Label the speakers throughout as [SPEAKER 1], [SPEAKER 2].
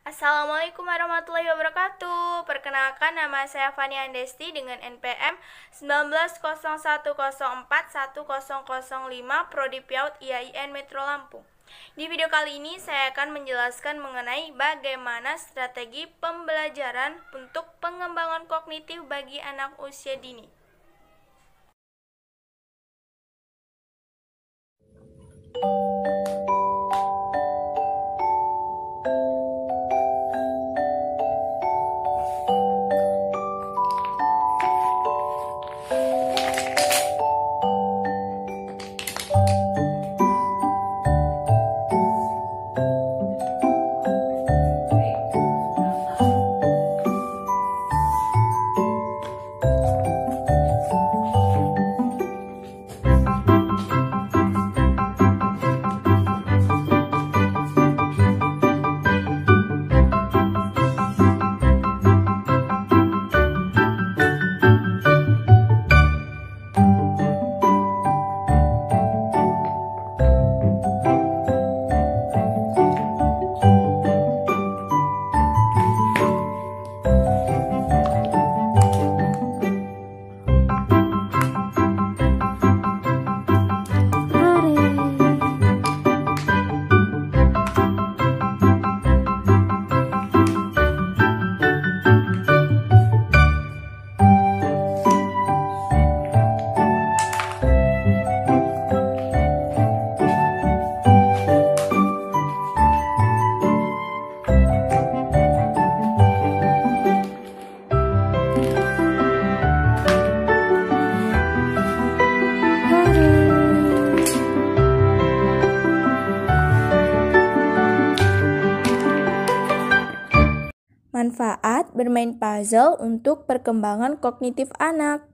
[SPEAKER 1] Assalamualaikum warahmatullahi wabarakatuh. Perkenalkan, nama saya Fani Andesti dengan NPM 1901041005 Prodi PAUD IAIN Metro Lampung. Di video kali ini saya akan menjelaskan mengenai bagaimana strategi pembelajaran untuk pengembangan kognitif bagi anak usia dini. Manfaat bermain puzzle untuk perkembangan kognitif anak.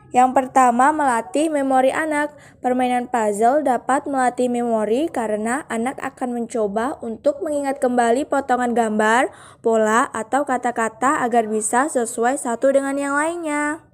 [SPEAKER 1] Yang pertama, melatih memori anak. Permainan puzzle dapat melatih memori karena anak akan mencoba untuk mengingat kembali potongan gambar, pola, atau kata-kata agar bisa sesuai satu dengan yang lainnya.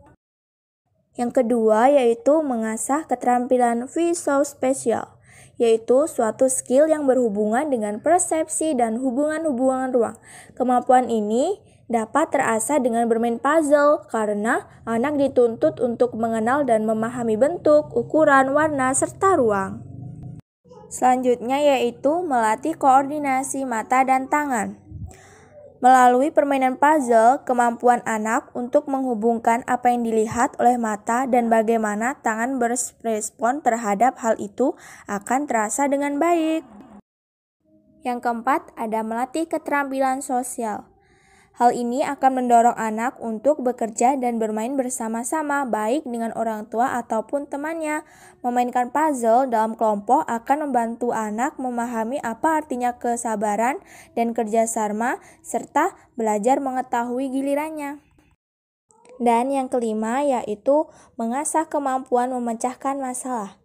[SPEAKER 1] Yang kedua yaitu mengasah keterampilan visospasial, yaitu suatu skill yang berhubungan dengan persepsi dan hubungan-hubungan ruang. Kemampuan ini dapat terasah dengan bermain puzzle karena anak dituntut untuk mengenal dan memahami bentuk, ukuran, warna, serta ruang. Selanjutnya yaitu melatih koordinasi mata dan tangan. Melalui permainan puzzle, kemampuan anak untuk menghubungkan apa yang dilihat oleh mata dan bagaimana tangan berespon terhadap hal itu akan terasa dengan baik. Yang keempat, ada melatih keterampilan sosial. Hal ini akan mendorong anak untuk bekerja dan bermain bersama-sama, baik dengan orang tua ataupun temannya. Memainkan puzzle dalam kelompok akan membantu anak memahami apa artinya kesabaran dan kerjasama, serta belajar mengetahui gilirannya. Dan yang kelima yaitu mengasah kemampuan memecahkan masalah.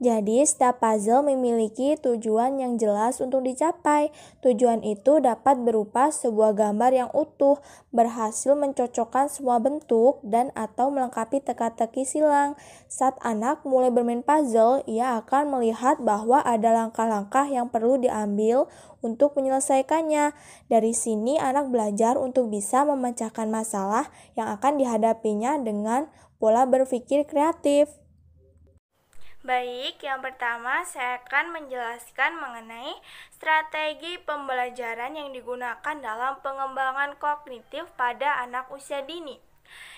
[SPEAKER 1] Jadi, setiap puzzle memiliki tujuan yang jelas untuk dicapai. Tujuan itu dapat berupa sebuah gambar yang utuh, berhasil mencocokkan semua bentuk, dan atau melengkapi teka-teki silang. Saat anak mulai bermain puzzle, ia akan melihat bahwa ada langkah-langkah yang perlu diambil untuk menyelesaikannya. Dari sini, anak belajar untuk bisa memecahkan masalah yang akan dihadapinya dengan pola berpikir kreatif. Baik, yang pertama saya akan menjelaskan mengenai strategi pembelajaran yang digunakan dalam pengembangan kognitif pada anak usia dini.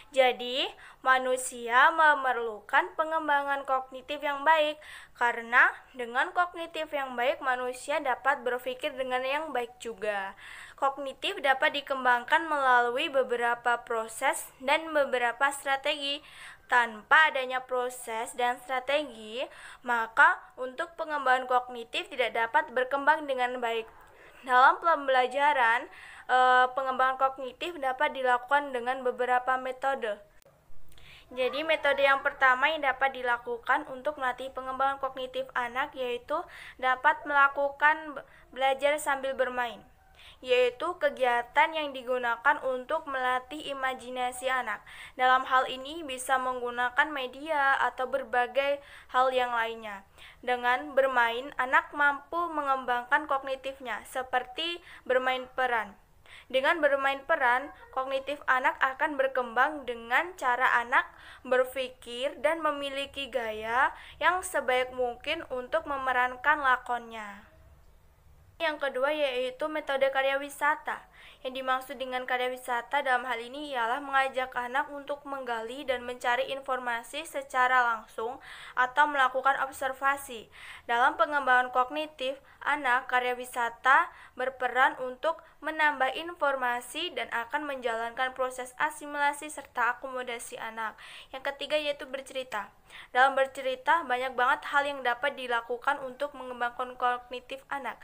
[SPEAKER 1] Jadi, manusia memerlukan pengembangan kognitif yang baik karena dengan kognitif yang baik manusia dapat berpikir dengan yang baik juga. Kognitif dapat dikembangkan melalui beberapa proses dan beberapa strategi. Tanpa adanya proses dan strategi, maka untuk pengembangan kognitif tidak dapat berkembang dengan baik. Dalam pembelajaran, pengembangan kognitif dapat dilakukan dengan beberapa metode. Jadi metode yang pertama yang dapat dilakukan untuk melatih pengembangan kognitif anak yaitu dapat melakukan belajar sambil bermain. yaitu kegiatan yang digunakan untuk melatih imajinasi anak. Dalam hal ini bisa menggunakan media atau berbagai hal yang lainnya. Dengan bermain, anak mampu mengembangkan kognitifnya, seperti bermain peran. Dengan bermain peran, kognitif anak akan berkembang dengan cara anak berpikir dan memiliki gaya yang sebaik mungkin untuk memerankan lakonnya. Yang kedua yaitu metode karya wisata. Yang dimaksud dengan karya wisata dalam hal ini ialah mengajak anak untuk menggali dan mencari informasi secara langsung atau melakukan observasi. Dalam pengembangan kognitif anak, karya wisata berperan untuk menambah informasi dan akan menjalankan proses asimilasi serta akomodasi anak. Yang ketiga yaitu bercerita. Dalam bercerita, banyak banget hal yang dapat dilakukan untuk mengembangkan kognitif anak.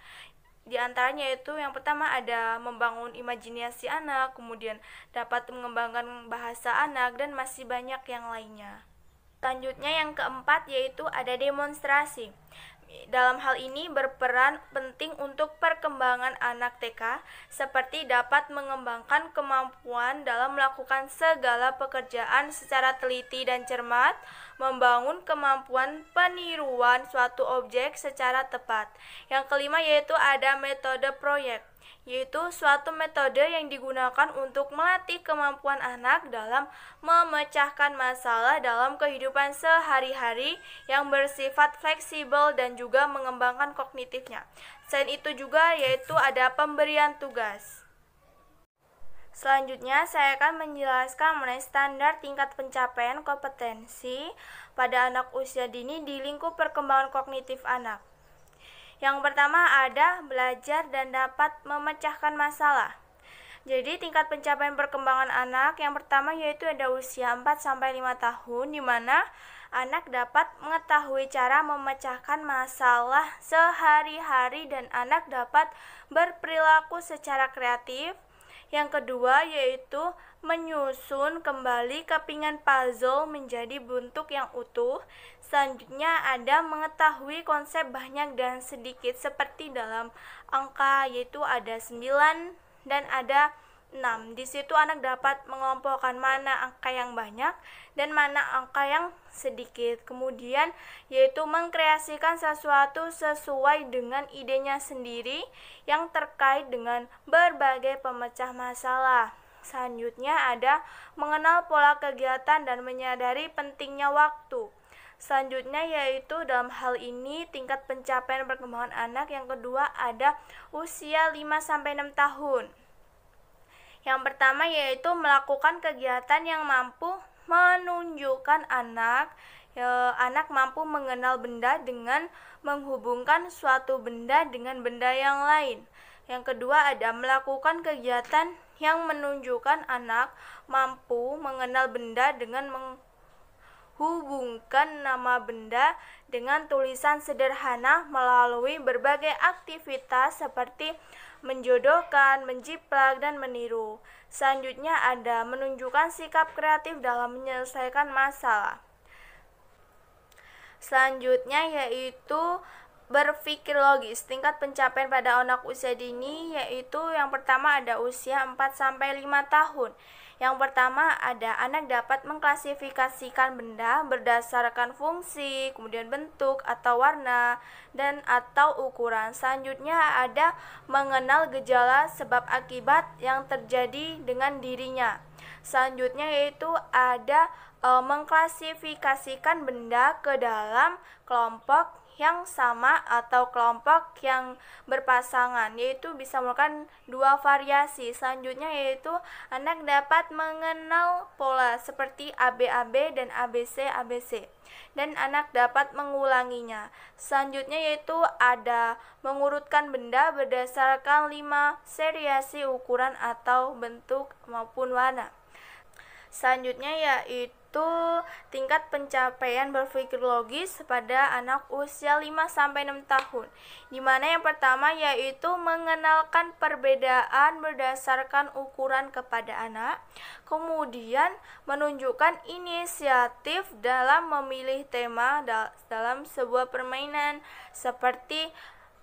[SPEAKER 1] Di antaranya yaitu yang pertama ada membangun imajinasi anak, kemudian dapat mengembangkan bahasa anak, dan masih banyak yang lainnya. Selanjutnya yang keempat yaitu ada demonstrasi. Dalam hal ini berperan penting untuk perkembangan anak TK, seperti dapat mengembangkan kemampuan dalam melakukan segala pekerjaan secara teliti dan cermat, membangun kemampuan peniruan suatu objek secara tepat. Yang kelima yaitu ada metode proyek, yaitu suatu metode yang digunakan untuk melatih kemampuan anak dalam memecahkan masalah dalam kehidupan sehari-hari yang bersifat fleksibel dan juga mengembangkan kognitifnya. Selain itu juga yaitu ada pemberian tugas. Selanjutnya saya akan menjelaskan mengenai standar tingkat pencapaian kompetensi pada anak usia dini di lingkup perkembangan kognitif anak. Yang pertama ada belajar dan dapat memecahkan masalah. Jadi tingkat pencapaian perkembangan anak yang pertama yaitu ada usia 4-5 tahun, di mana anak dapat mengetahui cara memecahkan masalah sehari-hari dan anak dapat berperilaku secara kreatif. Yang kedua yaitu menyusun kembali kepingan puzzle menjadi bentuk yang utuh. Selanjutnya ada mengetahui konsep banyak dan sedikit seperti dalam angka, yaitu ada 9 dan ada 6. Di situ anak dapat mengelompokkan mana angka yang banyak dan mana angka yang sedikit. Kemudian yaitu mengkreasikan sesuatu sesuai dengan idenya sendiri yang terkait dengan berbagai pemecah masalah. Selanjutnya ada mengenal pola kegiatan dan menyadari pentingnya waktu. Selanjutnya yaitu dalam hal ini tingkat pencapaian perkembangan anak yang kedua ada usia 5-6 tahun. Yang pertama yaitu melakukan kegiatan yang mampu menunjukkan anak mampu mengenal benda dengan menghubungkan suatu benda dengan benda yang lain. Yang kedua ada melakukan kegiatan yang menunjukkan anak mampu mengenal benda dengan menghubungkan nama benda dengan tulisan sederhana melalui berbagai aktivitas seperti menjodohkan, menjiplak, dan meniru. Selanjutnya ada menunjukkan sikap kreatif dalam menyelesaikan masalah. Selanjutnya yaitu berpikir logis. Tingkat pencapaian pada anak usia dini yaitu yang pertama ada usia 4-5 tahun. Yang pertama ada anak dapat mengklasifikasikan benda berdasarkan fungsi, kemudian bentuk atau warna, dan atau ukuran. Selanjutnya ada mengenal gejala sebab akibat yang terjadi dengan dirinya. Selanjutnya yaitu ada mengklasifikasikan benda ke dalam kelompok yang sama atau kelompok yang berpasangan, yaitu bisa melakukan 2 variasi. Selanjutnya yaitu anak dapat mengenal pola seperti ABAB dan ABC dan anak dapat mengulanginya. Selanjutnya yaitu ada mengurutkan benda berdasarkan 5 seriasi ukuran atau bentuk maupun warna. Selanjutnya yaitu tingkat pencapaian berpikir logis pada anak usia 5-6 tahun, di mana yang pertama yaitu mengenalkan perbedaan berdasarkan ukuran kepada anak, kemudian menunjukkan inisiatif dalam memilih tema dalam sebuah permainan seperti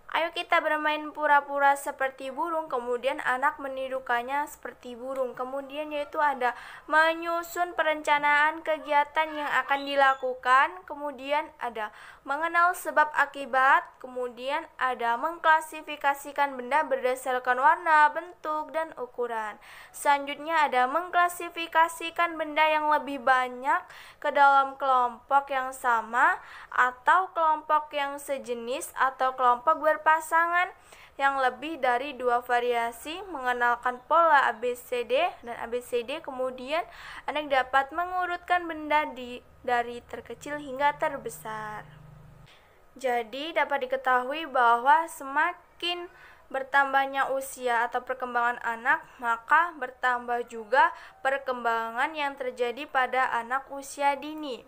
[SPEAKER 1] Ayo kita bermain pura-pura seperti burung, kemudian anak menirukannya seperti burung. Kemudian yaitu ada menyusun perencanaan kegiatan yang akan dilakukan, kemudian ada mengenal sebab akibat, kemudian ada mengklasifikasikan benda berdasarkan warna, bentuk, dan ukuran. Selanjutnya ada mengklasifikasikan benda yang lebih banyak ke dalam kelompok yang sama atau kelompok yang sejenis atau kelompok berpasangan yang lebih dari 2 variasi, mengenalkan pola ABCD dan ABCD, kemudian anak dapat mengurutkan benda dari terkecil hingga terbesar. Jadi dapat diketahui bahwa semakin bertambahnya usia atau perkembangan anak, maka bertambah juga perkembangan yang terjadi pada anak usia dini.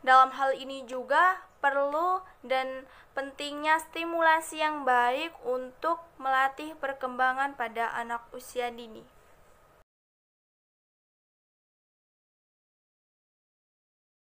[SPEAKER 1] Dalam hal ini juga perlu dan pentingnya stimulasi yang baik untuk melatih perkembangan pada anak usia dini.